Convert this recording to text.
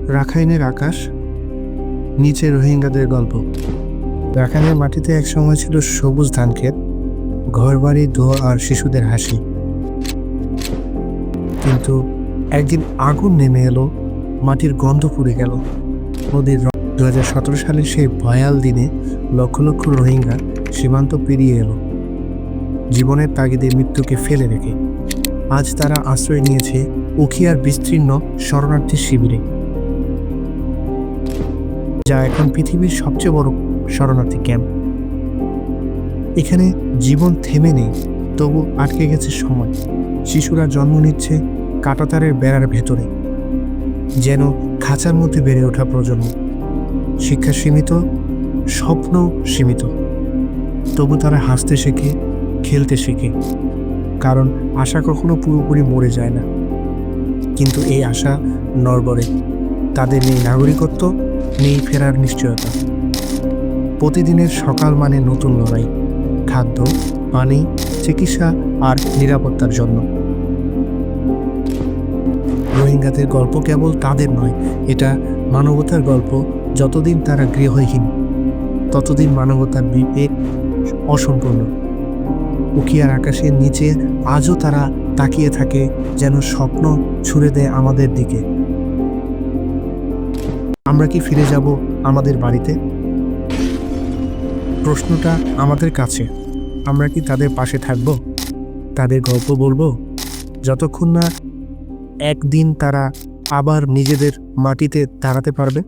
রাখাইনের আকাশ, নিচে রোহিঙ্গাদের গল্প। রাখাইনের মাটিতে একসময় ছিল সবুজ ধানক্ষেত, ঘরবাড়ি, ধোয়া আর শিশুদের হাসি। কিন্তু একদিন আগুন নেমে এলো, মাটির গন্ধ পুড়ে গেল। নদীর 2017 সালের সেই ভয়াল দিনে লক্ষ লক্ষ রোহিঙ্গা সীমান্ত পেরিয়ে এলো, জীবনের তাগিদে মৃত্যুকে ফেলে রেখে। আজ তারা আশ্রয় নিয়েছে উখিয়ার বিস্তীর্ণ শরণার্থী শিবিরে, যা এখন পৃথিবীর সবচেয়ে বড় শরণার্থী ক্যাম্প। এখানে জীবন থেমে নেই, তবু আটকে গেছে সময়। শিশুরা জন্ম নিচ্ছে কাঁটাতারের বেড়ার ভেতরে, যেন খাঁচার মধ্যে বেড়ে ওঠা প্রজন্ম। শিক্ষা সীমিত, স্বপ্ন সীমিত, তবু তারা হাসতে শেখে, খেলতে শেখে, কারণ আশা কখনো পুরোপুরি মরে যায় না। কিন্তু এই আশা নড়বড়ে, তাদের নেই নাগরিকত্ব, নেই ফেরার নিশ্চয়তা। প্রতিদিনের সকাল মানে নতুন লড়াই, খাদ্য, পানি, চিকিৎসা আর নিরাপত্তার জন্য। রোহিঙ্গাদের গল্প কেবল তাদের নয়, এটা মানবতার গল্প। যতদিন তারা গৃহহীন, ততদিন মানবতার বিবেক অসম্পূর্ণ। উখিয়ার আকাশের নিচে আজও তারা তাকিয়ে থাকে, যেন স্বপ্ন ছুড়ে দেয় আমাদের দিকে। আমরা কি ফিরে যাব আমাদের বাড়িতে? প্রশ্নটা আমাদের কাছে। আমরা কি তাদের পাশে থাকব, তাদের গল্প বলবো, যতক্ষণ না একদিন তারা আবার নিজেদের মাটিতে দাঁড়াতে পারবে?